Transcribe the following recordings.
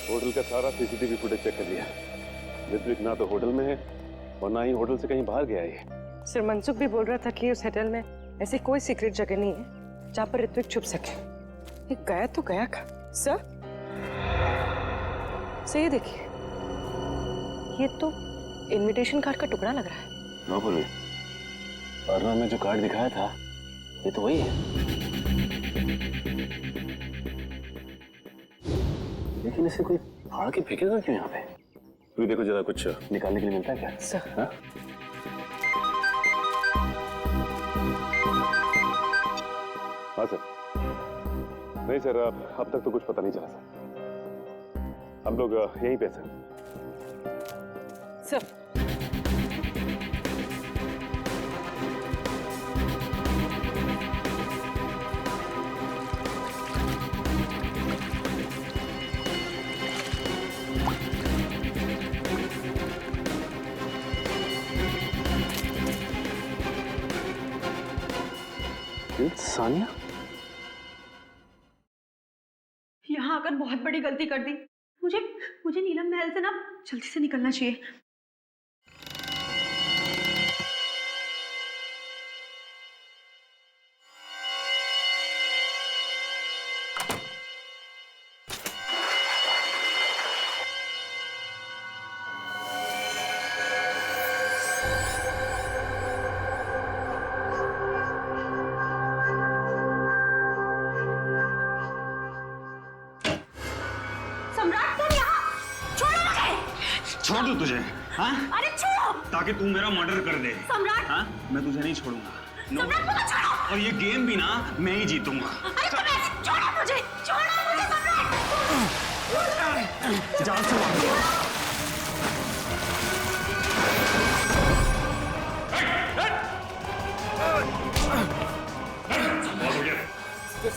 Hotel का सारा CCTV footage check कर लिया। ऋत्विक ना तो होटल में है और ना ही होटल से कहीं बाहर गया है। सर मनसुख भी बोल रहा था कि उस होटल में ऐसी कोई सीक्रेट जगह नहीं है जहाँ पर ऋत्विक छुप सके। ये गया तो गया कहाँ? सर ये देखिए, ये तो इनविटेशन कार्ड का टुकड़ा लग रहा है। नो बोलिए, अर्णव में जो कार्ड दिखाया था ये तो वही है। लेकिन इसे कोई फाड़ के फेंकेगा क्यों यहाँ पे? तू देखो जरा, कुछ निकालने के लिए मिलता है क्या? सर हाँ? हाँ सर। नहीं सर, अब तक तो कुछ पता नहीं चला सर। हम लोग यहीं पे सर। सर सानिया, यहाँ आकर बहुत बड़ी गलती कर दी। मुझे मुझे नीलम महल से ना जल्दी से निकलना चाहिए। छोड़ दूं तुझे? हाँ? अरे छोड़ो! ताकि तू मेरा मर्डर कर दे। सम्राट! हाँ? मैं तुझे नहीं छोड़ूंगा। सम्राट मुझे छोड़ो! और ये गेम भी ना मैं ही जीतूंगा। अरे छोड़ो मुझे! छोड़ो मुझे सम्राट! जान से मार।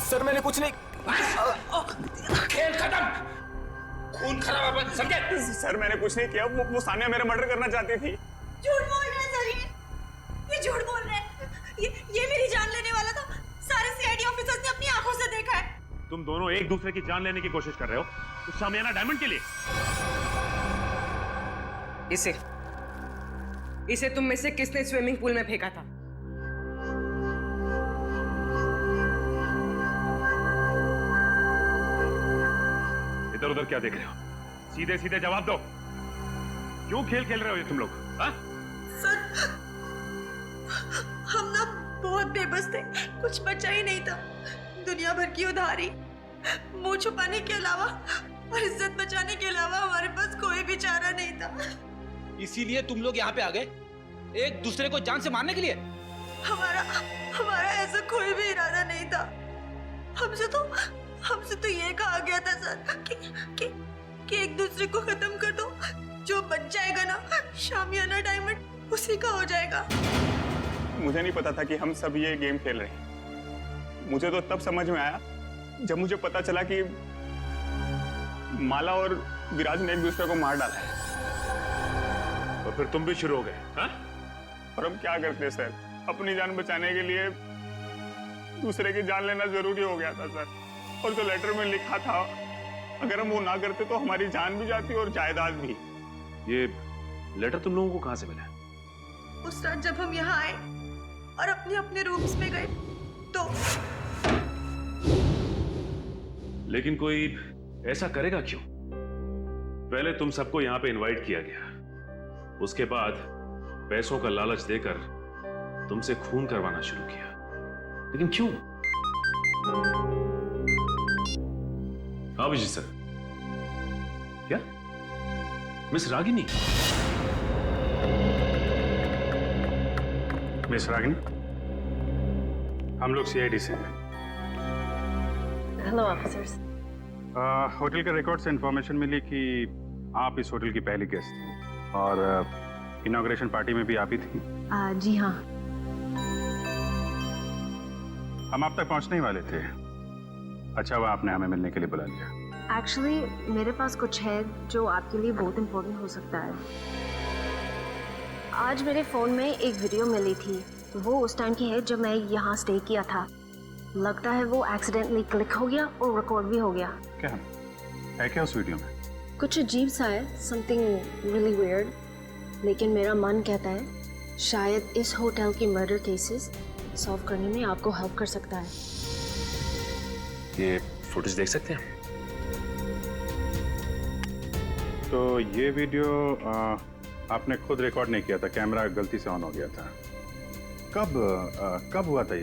सर मैंने कुछ नहीं। खेल खत्म। खून खराब अपन समझे? सर मैंने कुछ नहीं किया। वो सानिया मेरा मर्डर करना चाहती थी। झूठ बोल रहे हैं सर, ये झूठ बोल रहे हैं। ये मेरी जान लेने वाला था। सारे सीआईडी ऑफिसर्स ने अपनी आंखों से देखा है। तुम दोनों एक दूसरे की जान लेने की कोशिश कर रहे हो उस शामियाना डायमंड के लिए। इसे तुम में से किसने स्विमिंग पूल में फेंका था? इधर उधर क्या देख रहे हो? सीधे सीधे जवाब दो। क्यों खेल खेल रहे हो ये तुम लोग? हाँ? सर हम ना बहुत बेबस थे, कुछ बचा ही नहीं था। दुनिया भर की उधारी, मुंह छुपाने के अलावा और इज्जत बचाने के अलावा हमारे पास कोई भी चारा नहीं था। इसीलिए तुम लोग यहाँ पे आ गए, एक दूसरे को जान से मारने के लिए? हमारा ऐसा कोई भी इरादा नहीं था। हमसे तो ये कहा गया था सर कि एक दूसरे को खत्म कर दो। जो बच जाएगा ना शामियाना डायमंड, उसी का हो जाएगा। मुझे नहीं पता था कि हम सब ये गेम खेल रहे हैं। मुझे तो तब समझ में आया जब मुझे पता चला कि माला और विराज ने एक दूसरे को मार डाला है। और फिर तुम भी शुरू हो गए? हाँ? और हम क्या करते सर? अपनी जान बचाने के लिए दूसरे की जान लेना जरूरी हो गया था सर। और जो लेटर में लिखा था, अगर हम वो ना करते तो हमारी जान भी जाती और जायदाद भी। ये लेटर तुम लोगों को कहां से मिला? उस रात जब हम यहाँ आए और अपने अपने रूम्स में गए तो। लेकिन कोई ऐसा करेगा क्यों? पहले तुम सबको यहां पे इनवाइट किया गया, उसके बाद पैसों का लालच देकर तुमसे खून करवाना शुरू किया। लेकिन क्यों? अभिजीत सर, क्या मिस रागिनी? मिस रागिनी, हम लोग सीआईडी से हैं। Hello officers. होटल के रिकॉर्ड से इंफॉर्मेशन मिली कि आप इस होटल की पहली गेस्ट थी और इनॉग्रेशन पार्टी में भी आप ही थी। जी हाँ। हम आप तक पहुंचने ही वाले थे। अच्छा हुआ आपने हमें मिलने के लिए बुला लिया। एक्चुअली मेरे पास कुछ है जो आपके लिए बहुत इम्पोर्टेंट हो सकता है। आज मेरे फ़ोन में एक वीडियो मिली थी, वो उस टाइम की है जब मैं यहाँ स्टे किया था। लगता है वो एक्सीडेंटली क्लिक हो गया और रिकॉर्ड भी हो गया। क्या है क्या उस वीडियो में? कुछ अजीब सा है, समथिंग रियली वियर्ड। लेकिन मेरा मन कहता है शायद इस होटल की मर्डर केसेस सॉल्व करने में आपको हेल्प कर सकता है। ये फुटेज देख सकते हैं? तो ये वीडियो आपने खुद रिकॉर्ड नहीं किया था, कैमरा गलती से ऑन हो गया था। कब हुआ था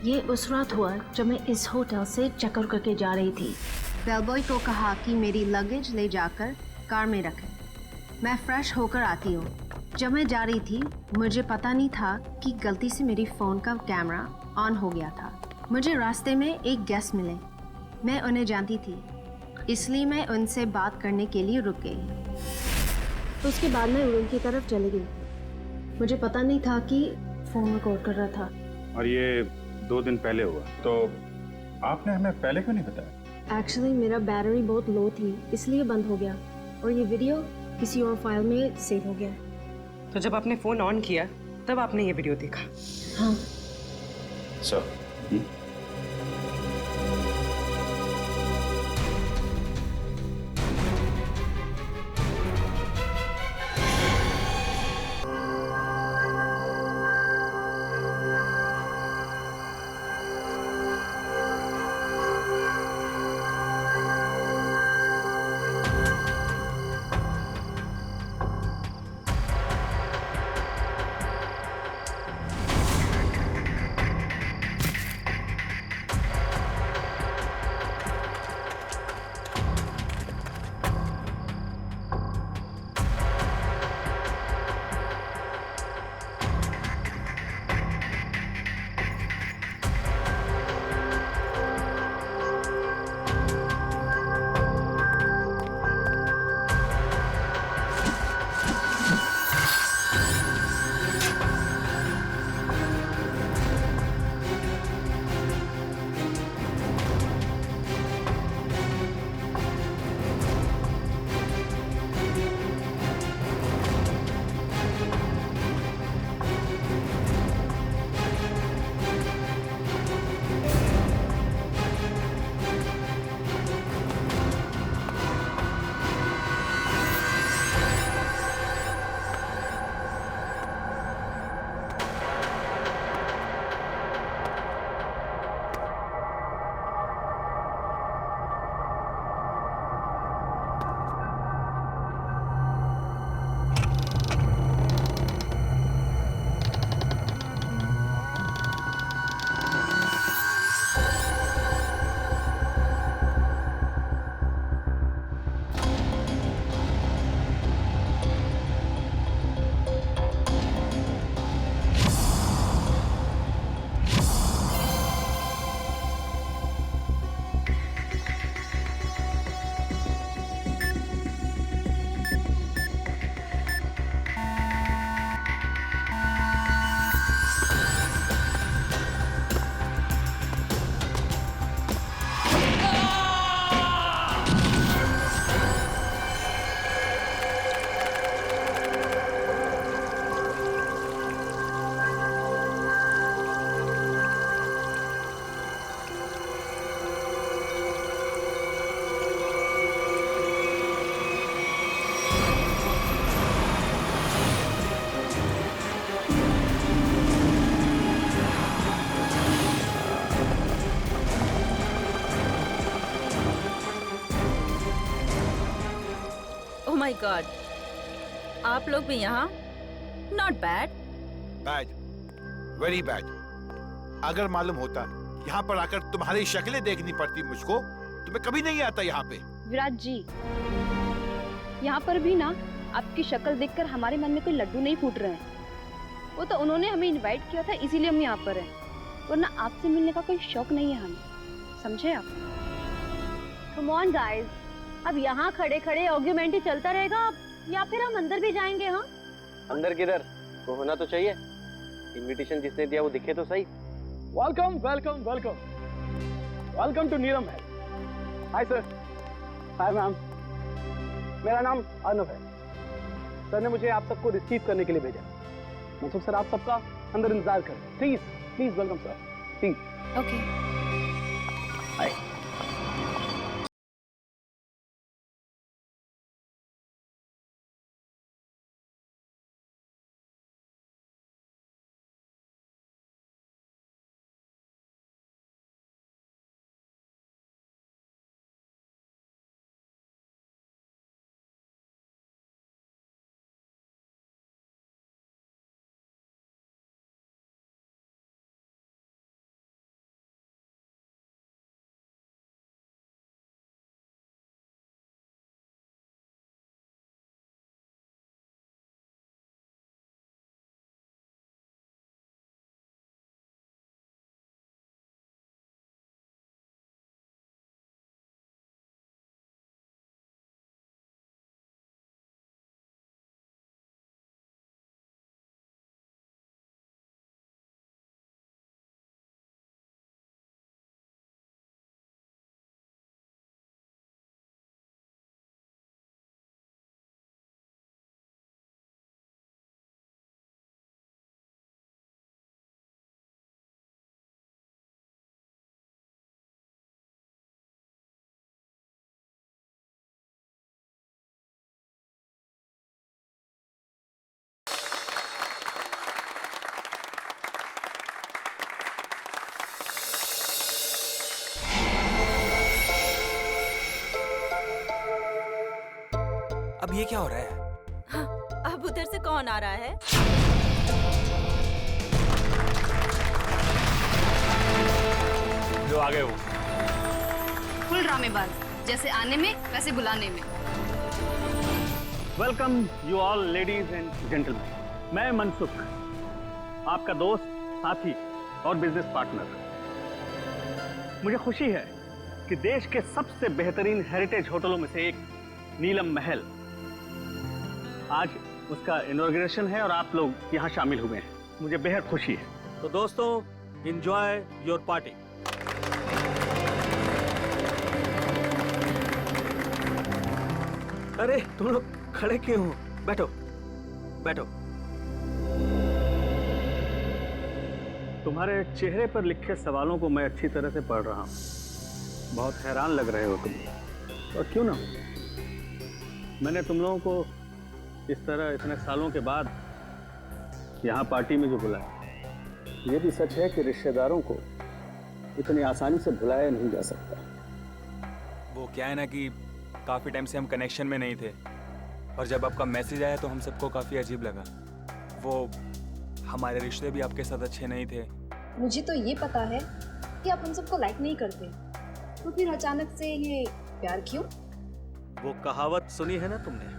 ये उस रात हुआ जब मैं इस होटल से चक्कर करके जा रही थी। बेलबॉय को कहा कि मेरी लगेज ले जाकर कार में रखें। मैं फ्रेश होकर आती हूँ। जब मैं जा रही थी मुझे पता नहीं था कि गलती से मेरी फ़ोन का कैमरा ऑन हो गया था। मुझे रास्ते में एक गेस्ट मिले। मैं उन्हें जानती थी, इसलिए मैं उनसे बात करने के लिए रुक गई। तो उसके बाद मैं रूम की तरफ चली गई। मुझे पता नहीं था कि फ़ोन रिकॉर्ड कर रहा था। और ये 2 दिन पहले हुआ, तो आपने हमें पहले क्यों नहीं बताया? एक्चुअली मेरा बैटरी बहुत लो थी, इसलिए बंद हो गया और ये वीडियो किसी और फाइल में सेव हो गया। तो जब आपने फोन ऑन किया तब आपने ये वीडियो देखा? हाँ। सर, ओह माय गॉड, आप लोग भी यहाँ? Not bad. Bad, very bad. अगर मालूम होता यहाँ पर आकर तुम्हारी शक्लें देखनी पड़ती मुझको तो मैं कभी नहीं आता यहाँ पे। विराट जी, यहाँ पर भी ना आपकी शक्ल देखकर हमारे मन में कोई लड्डू नहीं फूट रहे हैं। वो तो उन्होंने हमें इनवाइट किया था, इसीलिए हम यहाँ पर हैं, वरना आपसे मिलने का कोई शौक नहीं है हमें, समझे आप? कम ऑन गाइस, अब यहाँ खड़े खड़े आर्ग्यूमेंट ही चलता रहेगा या फिर हम अंदर भी जाएंगे? हाँ, अंदर किधर, वो होना तो चाहिए। इनविटेशन जिसने दिया वो दिखे तो सही। Welcome welcome welcome welcome to Neeram Mahal. Hi sir. Hi ma'am. मेरा नाम अर्नव है। सर ने मुझे आप सबको रिसीव करने के लिए भेजा। मनसुख सर, आप सबका अंदर इंतजार करें please. Please welcome sir, please. Okay. Hi. अब ये क्या हो रहा है? अब उधर से कौन आ रहा है? जो आ गए वो फुल ड्रामेबाज, जैसे आने में वैसे बुलाने में। Welcome you all ladies and gentleman. मैं मनसुख, आपका दोस्त, साथी और बिजनेस पार्टनर। मुझे खुशी है कि देश के सबसे बेहतरीन हेरिटेज होटलों में से एक नीलम महल, आज उसका इनॉग्रेशन है और आप लोग यहाँ शामिल हुए हैं। मुझे बेहद खुशी है। तो दोस्तों, एंजॉय योर पार्टी। अरे तुम लोग खड़े क्यों हो? बैठो बैठो। तुम्हारे चेहरे पर लिखे सवालों को मैं अच्छी तरह से पढ़ रहा हूं। बहुत हैरान लग रहे हो तुम, और क्यों ना। मैंने तुम लोगों को इस तरह इतने सालों के बाद यहाँ पार्टी में जो बुलाया, ये भी सच है कि रिश्तेदारों को इतनी आसानी से भुलाया नहीं जा सकता। वो क्या है ना कि काफ़ी टाइम से हम कनेक्शन में नहीं थे, और जब आपका मैसेज आया तो हम सबको काफ़ी अजीब लगा। वो हमारे रिश्ते भी आपके साथ अच्छे नहीं थे। मुझे तो ये पता है कि आप हम सबको लाइक नहीं करते, तो फिर अचानक से ये प्यार क्यों? वो कहावत सुनी है ना तुमने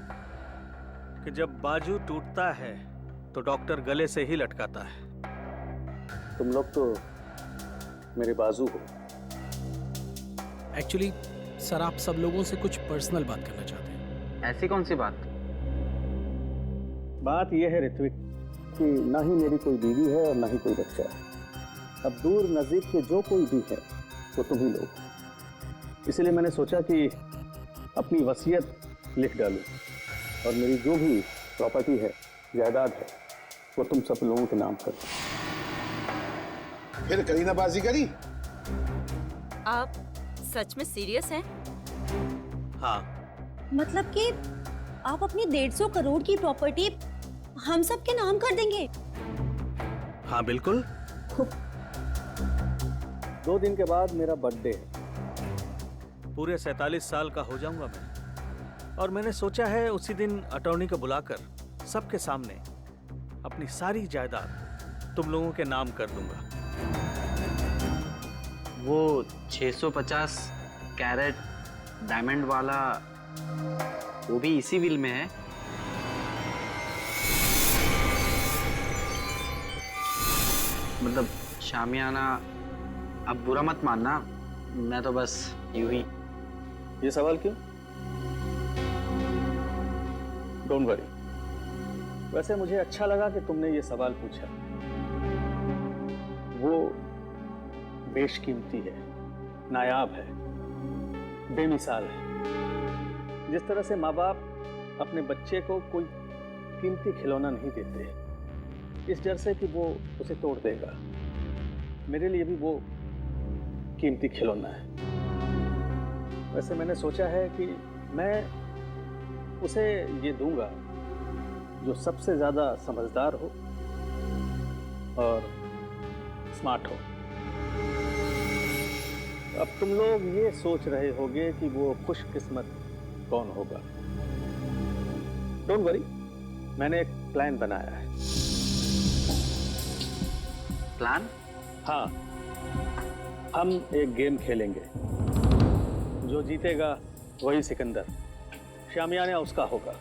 कि जब बाजू टूटता है तो डॉक्टर गले से ही लटकाता है। तुम लोग तो मेरे बाजू हो। एक्चुअली सर, आप सब लोगों से कुछ पर्सनल बात करना चाहते हैं। ऐसी कौन सी बात? बात यह है ऋत्विक कि ना ही मेरी कोई बीवी है और ना ही कोई बच्चा है। अब दूर नजदीक के जो कोई भी है वो तुम ही लोग। इसलिए मैंने सोचा कि अपनी वसीयत लिख डालूं और मेरी जो भी प्रॉपर्टी है, जायदाद है, वो तुम सब लोगों के नाम कर। फिर करीनाबाजी करी? आप सच में सीरियस हैं? हाँ। मतलब कि आप अपनी 150 करोड़ की प्रॉपर्टी हम सब के नाम कर देंगे? हाँ बिल्कुल। 2 दिन के बाद मेरा बर्थडे है। पूरे 47 साल का हो जाऊंगा मैं, और मैंने सोचा है उसी दिन अटॉर्नी को बुलाकर सबके सामने अपनी सारी जायदाद तुम लोगों के नाम कर दूंगा। वो 650 कैरेट डायमंड वाला, वो भी इसी विल में है? मतलब शामियाना, अब बुरा मत मानना, मैं तो बस यूं ही। ये सवाल क्यों? Don't worry. वैसे मुझे अच्छा लगा कि तुमने ये सवाल पूछा। वो बेशकीमती है, नायाब है, बेमिसाल है। जिस तरह से माँ बाप अपने बच्चे को कोई कीमती खिलौना नहीं देते, इस डर से कि वो उसे तोड़ देगा, मेरे लिए भी वो कीमती खिलौना है। वैसे मैंने सोचा है कि मैं उसे ये दूंगा जो सबसे ज्यादा समझदार हो और स्मार्ट हो। अब तुम लोग ये सोच रहे होगे कि वो खुशकिस्मत कौन होगा। डोंट वरी, मैंने एक प्लान बनाया है। प्लान? हाँ, हम एक गेम खेलेंगे। जो जीतेगा वही सिकंदर, शामियाना उसका होगा।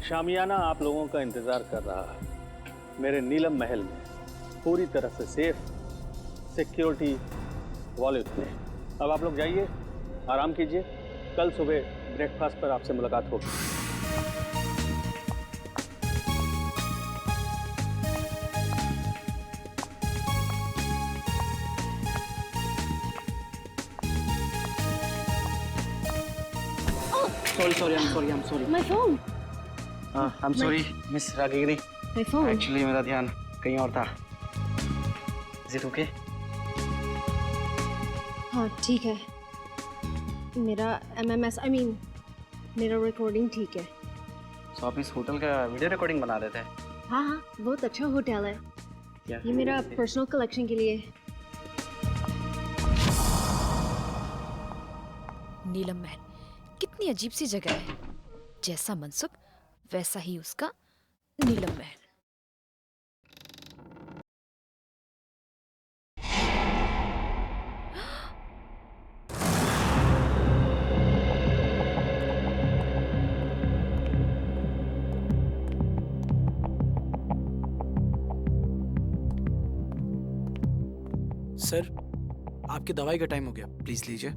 शामियाना आप लोगों का इंतजार कर रहा है मेरे नीलम महल में, पूरी तरह से सेफ, सिक्योरिटी वॉलेट में। अब आप लोग जाइए, आराम कीजिए। कल सुबह ब्रेकफास्ट पर आपसे मुलाकात होगी। Sorry, I'm sorry. My phone. I'm sorry, miss Ragini. My phone. Actually मेरा ध्यान कहीं और था। Is it okay? हाँ ठीक है। मेरा MMS, मेरा रिकॉर्डिंग ठीक है। तो आप इस होटल का वीडियो रिकॉर्डिंग बना रहे थे? हाँ हाँ, बहुत अच्छा होटल है। क्या? ये मेरा पर्सनल कलेक्शन के लिए। नीलम महल, कितनी अजीब सी जगह है। जैसा मनसुख वैसा ही उसका नीलम महल। सर, आपकी दवाई का टाइम हो गया, प्लीज लीजिए।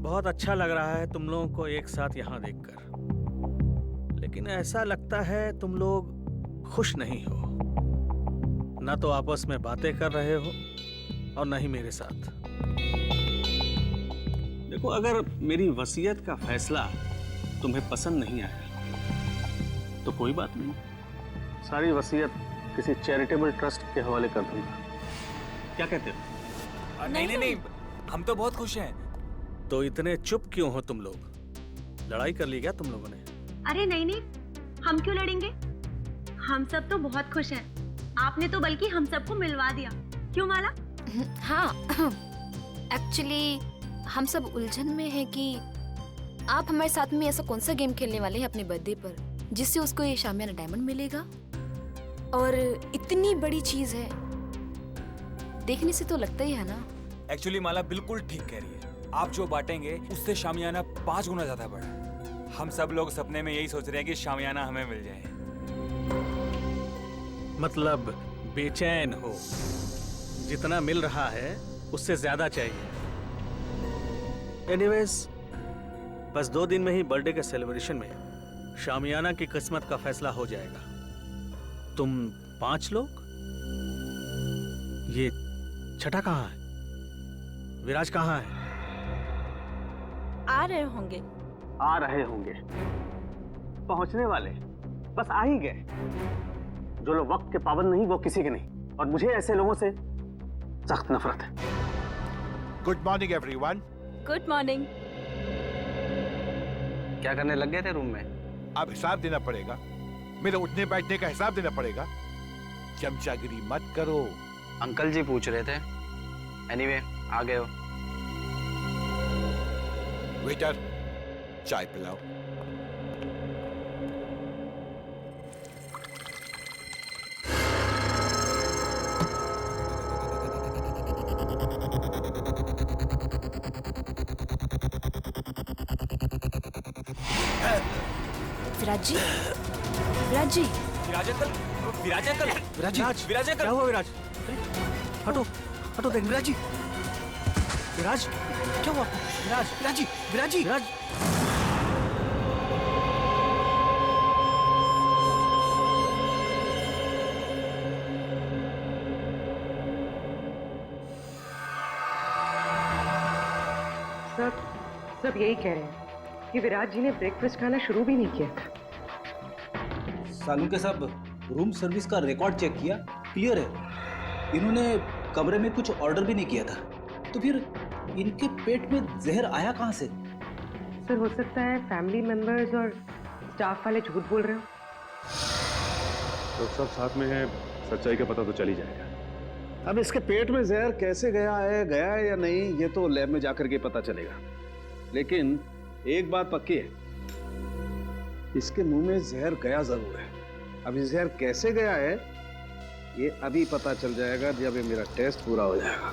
बहुत अच्छा लग रहा है तुम लोगों को एक साथ यहाँ देखकर, लेकिन ऐसा लगता है तुम लोग खुश नहीं हो। न तो आपस में बातें कर रहे हो और न ही मेरे साथ। देखो, अगर मेरी वसीयत का फैसला तुम्हें पसंद नहीं आया तो कोई बात नहीं, सारी वसीयत किसी चैरिटेबल ट्रस्ट के हवाले कर दूंगा। क्या कहते हो? नहीं, हम तो बहुत खुश हैं। तो इतने चुप क्यों हो तुम लोग? लड़ाई कर ली क्या तुम लोगों ने? अरे नहीं, हम क्यों लड़ेंगे? हम सब तो बहुत खुश हैं। आपने तो बल्कि हम सबको मिलवा दिया, क्यों माला? हाँ, एक्चुअली हम सब उलझन में हैं कि आप हमारे साथ में ऐसा कौन सा गेम खेलने वाले हैं अपने बर्थडे पर जिससे उसको ये शामियाना डायमंड मिलेगा। और इतनी बड़ी चीज है, देखने से तो लगता ही है ना। एक्चुअली माला बिल्कुल ठीक कह रही है। आप जो बांटेंगे उससे शामियाना 5 गुना ज्यादा बड़ा। हम सब लोग सपने में यही सोच रहे हैं कि शामियाना हमें मिल जाए। मतलब बेचैन हो, जितना मिल रहा है उससे ज्यादा चाहिए। एनीवेज, बस 2 दिन में ही बर्थडे के सेलिब्रेशन में शामियाना की किस्मत का फैसला हो जाएगा। तुम 5 लोग, ये छठा कहाँ है? विराज कहाँ है? आ रहे होंगे। आ रहे होंगे, पहुंचने वाले, बस आ ही गए। जो लोग वक्त के पाबंद नहीं वो किसी के नहीं, और मुझे ऐसे लोगों से सख्त नफरत है। Good morning everyone. Good morning. क्या करने लग गए थे रूम में? अब हिसाब देना पड़ेगा, मेरे उठने बैठने का हिसाब देना पड़ेगा। चमचागिरी मत करो। अंकल जी पूछ रहे थे। एनीवे, आ गए हो। वेटर, चाय पिलाओ। विराज जी, विराज जी, विराज अंकल, विराज अंकल, विराज क्या हुआ? विराज हटो, हटो, देख विराज जी। विराज क्या हुआ? विराज जी, विराज जी। सब यही कह रहे हैं कि विराज जी ने ब्रेकफास्ट खाना शुरू भी नहीं किया था। सालू के साहब, रूम सर्विस का रिकॉर्ड चेक किया, क्लियर है। इन्होंने कमरे में कुछ ऑर्डर भी नहीं किया था, तो फिर इनके पेट में जहर आया कहाँ से? सर, हो सकता है फैमिली मेंबर्स और स्टाफ वाले झूठ बोल रहे हो। तो सब साथ में है, सच्चाई का पता तो चल ही जाएगा। अब इसके पेट में जहर कैसे गया है या नहीं, ये तो लैब में जाकर के पता चलेगा। लेकिन एक बात पक्की है, इसके मुंह में जहर गया जरूर है। अब ये जहर कैसे गया है ये अभी पता चल जाएगा जब ये मेरा टेस्ट पूरा हो जाएगा।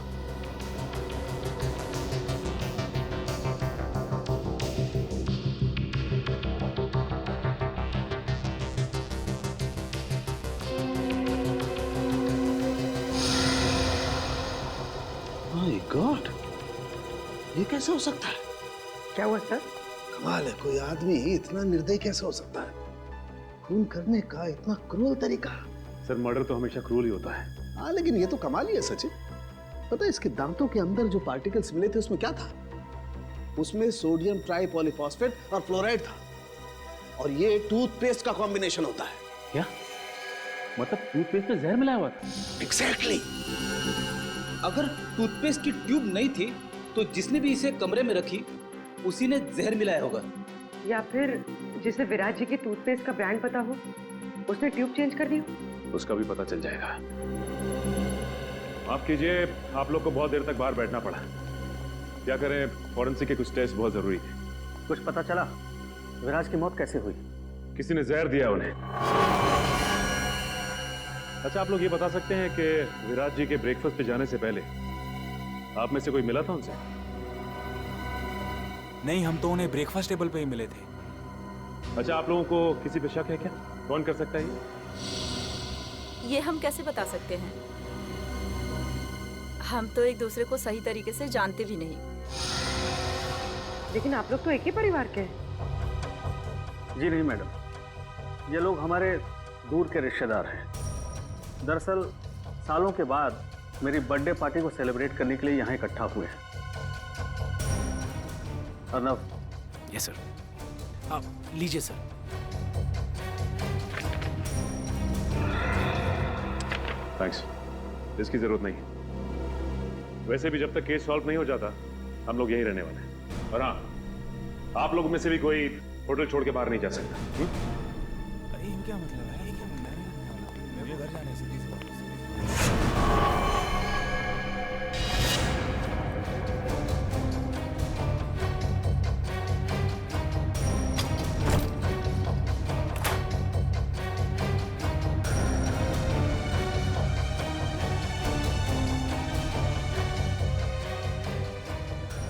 माय गॉड, ये कैसे हो सकता है? क्या हुआ सर? कमाल है, कोई आदमी इतना निर्दयी कैसे हो सकता है? खून करने का इतना क्रूर तरीका। सर, मर्डर तो हमेशा क्रूर ही होता है। हाँ, लेकिन ये तो कमाल ही है सचिन। पता है इसके दांतों के अंदर जो पार्टिकल्स मिले थे उसमें क्या था? उसमें सोडियम ट्राइपॉलीफॉस्फेट और फ्लोराइड था। और ये टूथपेस्ट का कॉम्बिनेशन होता है। क्या मतलब टूथपेस्ट में जहर मिलाया हुआ था? एग्जैक्टली। अगर टूथपेस्ट की ट्यूब नहीं थी तो जिसने भी इसे कमरे में रखी उसी ने जहर मिलाया होगा। या फिर जिसे विराज जी के टूथपेस्ट का ब्रांड पता हो उसने ट्यूब चेंज कर दी हो? उसका भी पता चल जाएगा। माफ कीजिए, आप लोग को बहुत देर तक बाहर बैठना पड़ा। क्या करें, फॉरेंसिक के कुछ टेस्ट बहुत जरूरी थे। कुछ पता चला विराज की मौत कैसे हुई? किसी ने जहर दिया उन्हें। अच्छा, आप लोग ये बता सकते हैं कि विराज जी के ब्रेकफास्ट पे जाने से पहले आप में से कोई मिला था उनसे? नहीं, हम तो उन्हें ब्रेकफास्ट टेबल पे ही मिले थे। अच्छा, आप लोगों को किसी पे शक है क्या? कौन कर सकता है ये हम कैसे बता सकते हैं? हम तो एक दूसरे को सही तरीके से जानते भी नहीं। लेकिन आप लोग तो एक ही परिवार के हैं। जी नहीं मैडम, ये लोग हमारे दूर के रिश्तेदार हैं। दरअसल सालों के बाद मेरी बर्थडे पार्टी को सेलिब्रेट करने के लिए यहाँ इकट्ठा हुए हैं। अर्नव। Yes sir. आप लीजिए सर। थैंक्स, इसकी जरूरत नहीं है। वैसे भी जब तक केस सॉल्व नहीं हो जाता हम लोग यहीं रहने वाले हैं। और हाँ, आप लोगों में से भी कोई होटल छोड़ के बाहर नहीं जा सकता। अरे ये क्या मतलब है? ये क्या मतलब है? मैं भी घर जाने से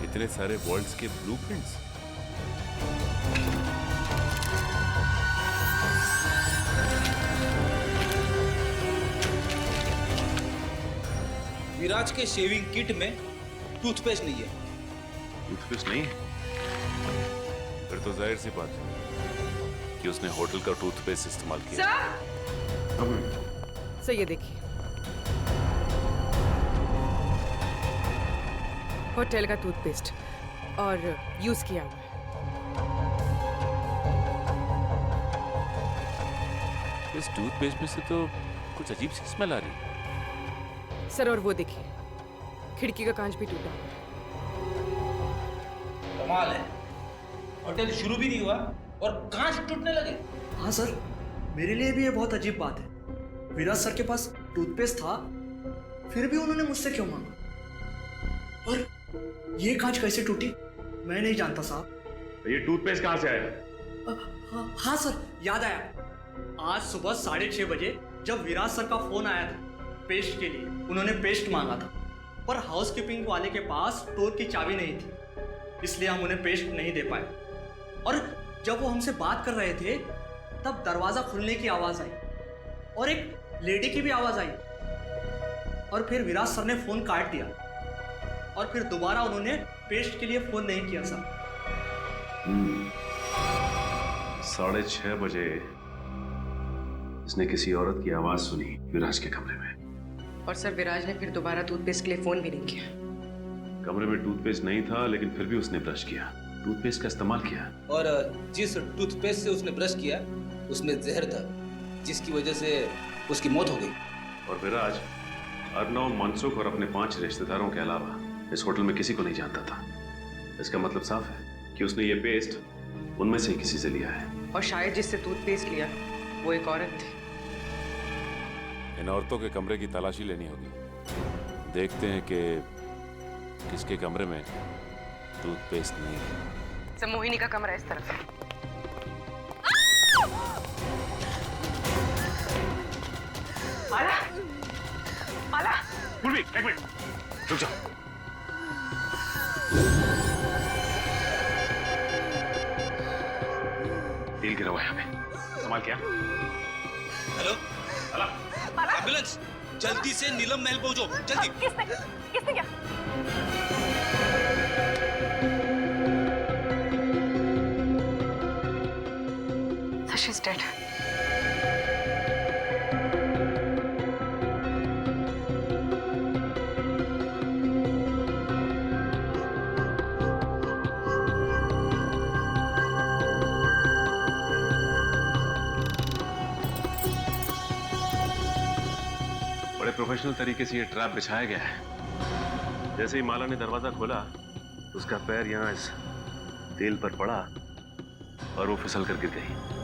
इतने सारे वॉल्ट्स के ब्लूप्रिंट्स। विराज के शेविंग किट में टूथपेस्ट नहीं है। टूथपेस्ट नहीं? फिर तो जाहिर सी बात है कि उसने होटल का टूथपेस्ट इस्तेमाल किया। सर ये देखिए, होटल का टूथपेस्ट और यूज किया हुआ है। इस टूथपेस्ट में से तो कुछ अजीब सी स्मेल आ रही है। सर और वो देखिए, खिड़की का कांच भी टूटा हुआ है। कमाल है, होटल शुरू भी नहीं हुआ और कांच टूटने लगे। हाँ सर, मेरे लिए भी ये बहुत अजीब बात है। विराज सर के पास टूथपेस्ट था, फिर भी उन्होंने मुझसे क्यों मांगा? और ये कांच कैसे टूटी मैं नहीं जानता साहब। ये टूथपेस्ट कहाँ से आया? हाँ सर, याद आया। आज सुबह 6:30 बजे जब विराज सर का फोन आया था पेस्ट के लिए, उन्होंने पेस्ट मांगा था, पर हाउसकीपिंग वाले के पास स्टोर की चाबी नहीं थी, इसलिए हम उन्हें पेस्ट नहीं दे पाए। और जब वो हमसे बात कर रहे थे तब दरवाजा खुलने की आवाज आई और एक लेडी की भी आवाज आई, और फिर विराज सर ने फोन काट दिया और फिर दोबारा उन्होंने पेस्ट के लिए फोन नहीं किया सर। 6:30 बजे इसने किसी औरत की आवाज सुनी विराज के कमरे में। और सर विराज ने फिर दोबारा टूथपेस्ट के लिए फोन भी नहीं किया। कमरे में टूथपेस्ट नहीं था, लेकिन फिर भी उसने ब्रश किया, टूथपेस्ट का इस्तेमाल किया। और जिस टूथपेस्ट से उसने ब्रश किया उसमें जहर था, जिसकी वजह से उसकी मौत हो गई। और विराज अर्नव, मनसुख और अपने 5 रिश्तेदारों के अलावा इस होटल में किसी को नहीं जानता था। इसका मतलब साफ है कि उसने ये पेस्ट उनमें से किसी से लिया है। और शायद जिससे टूथपेस्ट लिया वो एक औरत थी। इन औरतों के कमरे की तलाशी लेनी होगी। देखते हैं कि किसके कमरे में टूथपेस्ट नहीं है। सर मोहिनी का कमरा इस तरफ है। माला, माला, एक मिनट, रुक जाओ। तेल गिरा हुआ है यहाँ पे, संभाल क्या? हेलो, एम्बुलेंस, जल्दी से नीलम महल पहुंचो, जल्दी। किसने क्या? She's dead. बड़े प्रोफेशनल तरीके से ये ट्रैप बिछाया गया है। जैसे ही माला ने दरवाजा खोला, उसका पैर यहाँ इस तेल पर पड़ा और वो फिसल कर गिर गई।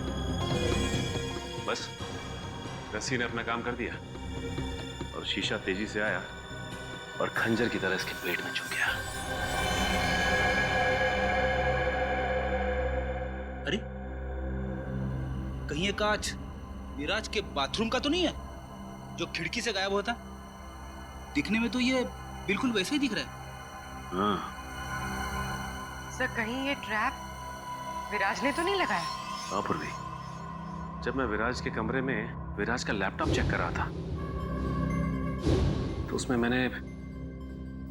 बस रस्सी ने अपना काम कर दिया और शीशा तेजी से आया और खंजर की तरह इसके पेट में चुभ गया। अरे कहीं ये कांच विराज के बाथरूम का तो नहीं है जो खिड़की से गायब होता? दिखने में तो ये बिल्कुल वैसे ही दिख रहा है। हाँ सर कहीं ये ट्रैप विराज ने तो नहीं लगाया? हाँ पूर्वी, जब मैं विराज के कमरे में विराज का लैपटॉप चेक कर रहा था तो उसमें मैंने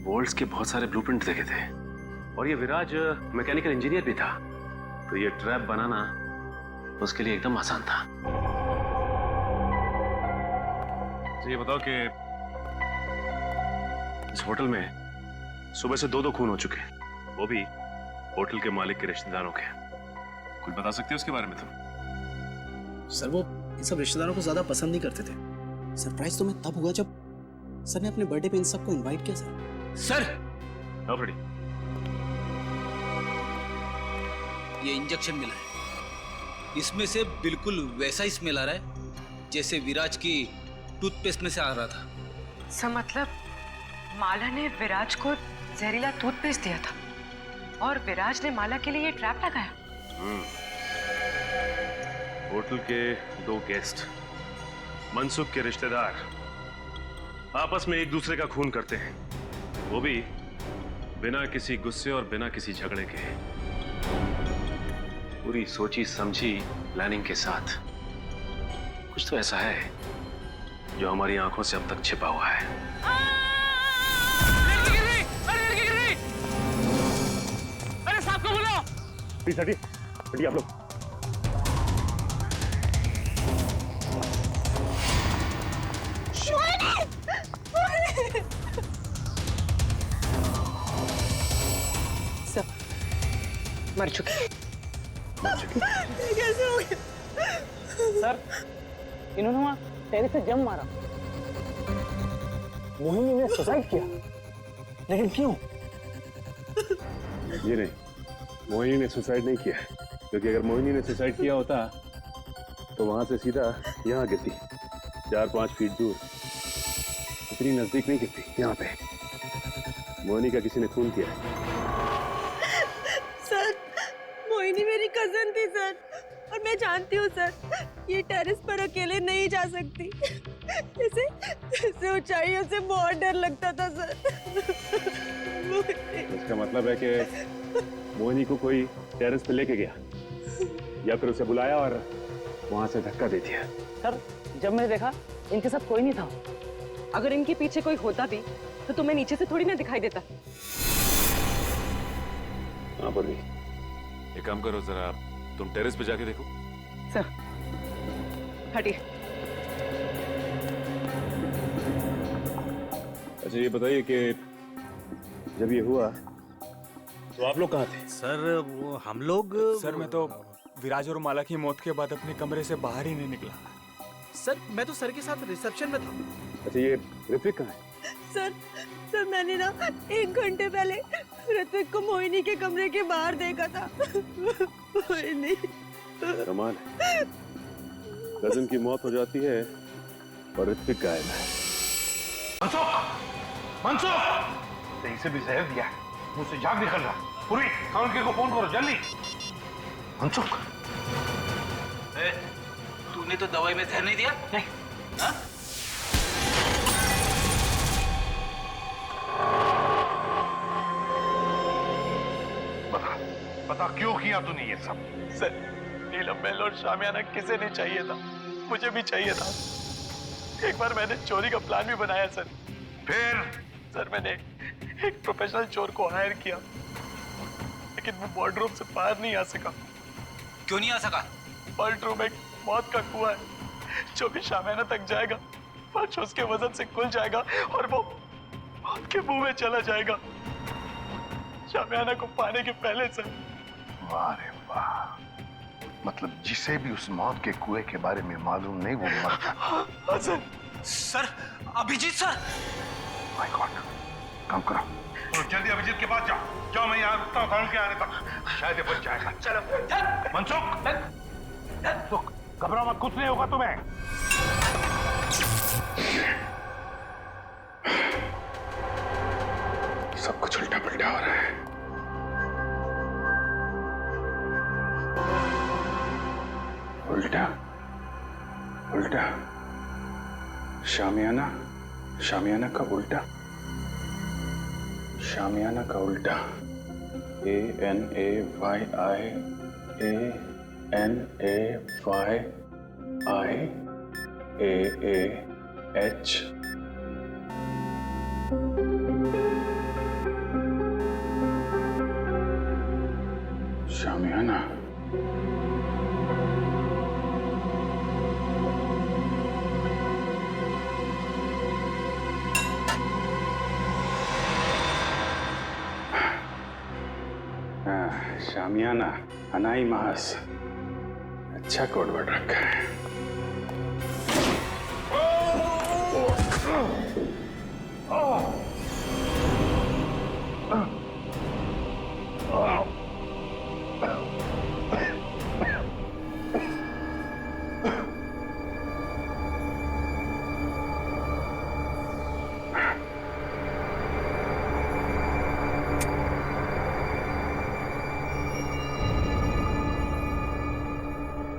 वोल्ट्स के बहुत सारे ब्लूप्रिंट देखे थे और ये विराज मैकेनिकल इंजीनियर भी था, तो ये ट्रैप बनाना उसके लिए एकदम आसान था। तो ये बताओ कि इस होटल में सुबह से दो खून हो चुके हैं, वो भी होटल के मालिक के रिश्तेदारों के। कुछ बता सकते हो उसके बारे में तुम? सर वो इन सब रिश्तेदारों को ज्यादा पसंद नहीं करते थे। सरप्राइज तो मैं तब हुआ जब सर ने अपने बर्थडे पे इन सबको इनवाइट किया। सर ये इंजेक्शन मिला है, इसमें से बिल्कुल वैसा ही स्मेल आ रहा है जैसे विराज की टूथपेस्ट में से आ रहा था। सर मतलब माला ने विराज को जहरीला टूथपेस्ट दिया था और विराज ने माला के लिए ये ट्रैप लगाया। होटल के दो गेस्ट मनसुख के रिश्तेदार आपस में एक दूसरे का खून करते हैं, वो भी बिना किसी गुस्से और बिना किसी झगड़े के, पूरी सोची समझी प्लानिंग के साथ। कुछ तो ऐसा है जो हमारी आंखों से अब तक छिपा हुआ है। अरे साहब को बुलाओ। हटिए आप लोग। सब मर चुके। कैसे हो गया? सर इन्होंने वहां टेरिस से जंप मारा। मोहिनी ने सुसाइड किया, लेकिन क्यों? ये नहीं, मोहिनी ने सुसाइड नहीं किया, क्योंकि अगर मोहिनी ने सुसाइड किया होता तो वहां से सीधा यहाँ गिरती, 4-5 फीट दूर, इतनी नजदीक नहीं गिरती। यहाँ पे मोहिनी का किसी ने खून किया है। सर मोहिनी मेरी कजन थी सर, और मैं जानती हूँ सर ये टेरेस पर अकेले नहीं जा सकती। इसे ऊंचाइयों से बहुत डर लगता था सर। इसका मतलब है कि मोहिनी को कोई टेरेस पे लेके गया या फिर उसे बुलाया और वहां से धक्का दे दिया। सर जब मैंने देखा इनके साथ कोई नहीं था। अगर इनके पीछे कोई होता भी तो तुम्हें नीचे से थोड़ी ना दिखाई देता। हाँ बोली, एक काम करो, जरा तुम टेरेस पे जाके देखो। सर हटिए। अच्छा ये बताइए कि जब ये हुआ तो आप लोग कहाँ थे? सर वो हम लोग सर मैं तो विराज और माला की मौत के बाद अपने कमरे से बाहर ही नहीं निकला। सर मैं तो सर के साथ रिसेप्शन में था। अच्छा ये ऋत्विक कहाँ है? सर मैंने ना 1 घंटे पहले ऋत्विक को मोहिनी के कमरे के बाहर देखा था। मोहिनी कमाल है, कजन की मौत हो जाती है और ऋत्विक गायब है। मनसुख सही से भी जहर दिया है, मुझसे जाग निकल रहा। पूरी काउंटर को फोन करो जल्दी। मनसुख तूने तो दवाई में जहर नहीं दिया? नहीं। हाँ? बता क्यों किया तूने ये सब? सर नीलम महल और शामियाना किसे नहीं चाहिए था, मुझे भी चाहिए था। एक बार मैंने चोरी का प्लान भी बनाया सर। फिर? सर मैंने एक प्रोफेशनल चोर को हायर किया, लेकिन वो वार्डरोब से बाहर नहीं आ सका। क्यों नहीं आ सका? वार्डरोब एक मौत का कुआं है, जो भी शामियाना तक जाएगा फर्श उसके वजन से खुल जाएगा और वो मौत के मुंह में चला जाएगा, शामियाना को पाने के पहले सर। वाह रे वाह, मतलब जिसे भी उस मौत के कुएं के बारे में मालूम नहीं वो मर जाता। हाँ sir. Sir Abhijeet sir. My God, काम करो तो जल्दी अभिजीत के पास जाओ। जाओ, मैं यहाँ रुकता हूँ काउंटर के आने तक, शायद ये बच जाएगा। चलो मनसुख, घबराओ मत, कुछ नहीं होगा तुम्हें। सब कुछ उल्टा पुल्टा हो रहा है। उल्टा उल्टा, शामियाना, शामियाना का उल्टा, शामियाना का उल्टा, ANAYIANAYIAAH। शामियाना। शामियाना, अनाई मास, अच्छा कोडवर्ड रखा है।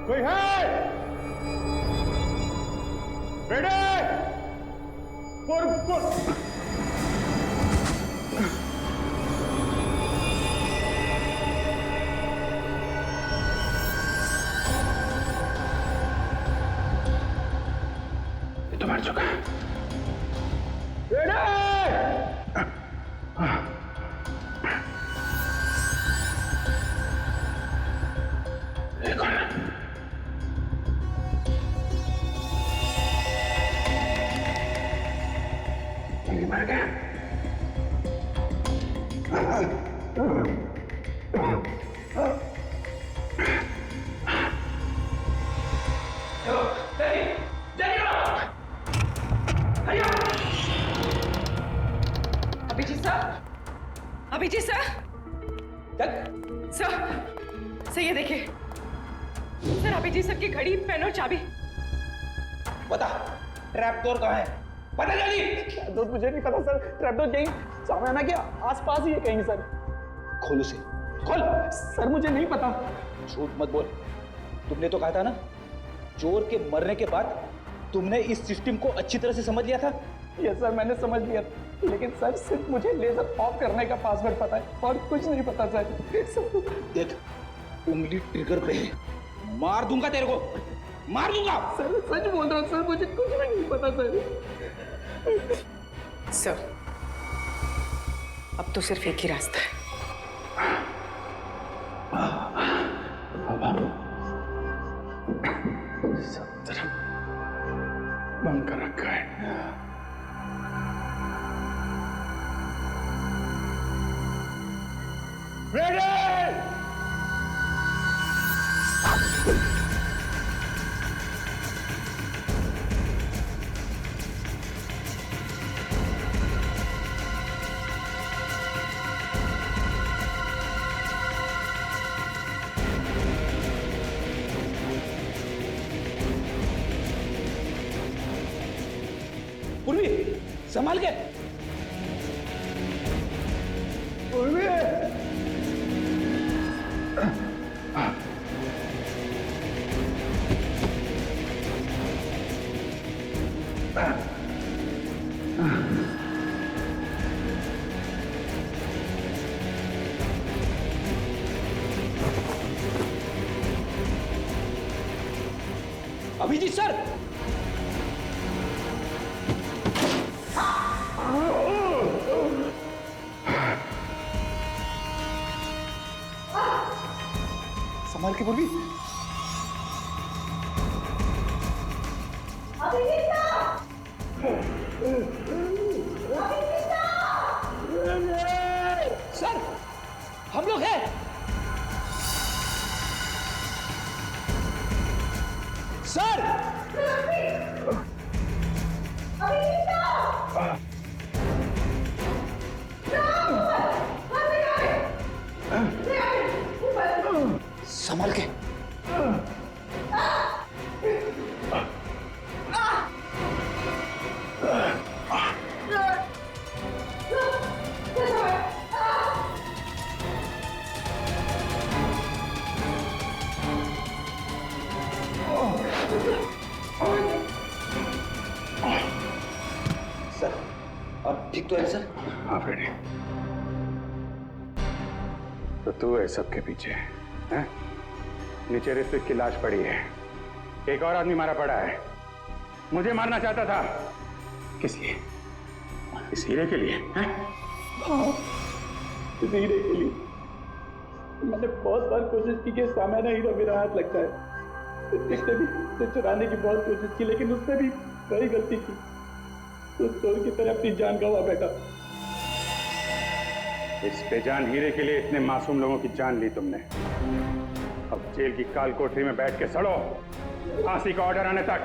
कोई है? बेटे! ये तो मर चुका है। बेटे! ये कौन है? ये मर गया। Abhijeet sir, Abhijeet sir, sir ये देखिए सर, अभिजीत सर की घड़ी, पेन और चाबी। बता, ट्रैप डोर कहाँ है? पता जल्दी। ट्रैप डोर मुझे नहीं पता सर, ट्रैप डोर कहीं शामियाना के आसपास ही है कहीं सर। खोल उसे, खोल। सर मुझे नहीं पता। झूठ मत बोल, तुमने तो कहा था ना चोर के मरने के बाद तुमने इस सिस्टम को अच्छी तरह से समझ लिया था। यस सर, मैंने समझ लिया, लेकिन सर सिर्फ मुझे लेजर ऑफ करने का पासवर्ड पता है और कुछ नहीं पता सर। देख, उंगली ट्रिगर पे है, मार दूंगा तेरे को, मार दूंगा। सर सच बोल रहा हूँ सर, मुझे कुछ भी नहीं पता सर। सर अब तो सिर्फ एक ही रास्ता है। सब तरफ बंद कर रखा है। पूर्वी, संभाल के। पूर्वी! अभिजीत सर, संभाल के पूर्वी। सर हम लोग हैं। सर संभाल के। ठीक तो है सर? हाँ फ्रेडी, तो तू है सबके पीछे हैं? नीचे ऋत्विक की लाश पड़ी है, एक और आदमी मारा पड़ा है, मुझे मारना चाहता था, किस लिए? इस हीरे के लिए हैं? इस हीरे के लिए मैंने बहुत बार कोशिश की कि सामान्य हीरा मेरा हाथ लगता है, इसने भी उसे चुराने की बहुत कोशिश की, लेकिन उसने भी वही गलती की, तो चोर की तरह अपनी जान गंवा बैठा। इस बेजान हीरे के लिए इतने मासूम लोगों की जान ली तुमने, अब जेल की काल कोठरी में बैठ के सड़ो, फांसी का ऑर्डर आने तक।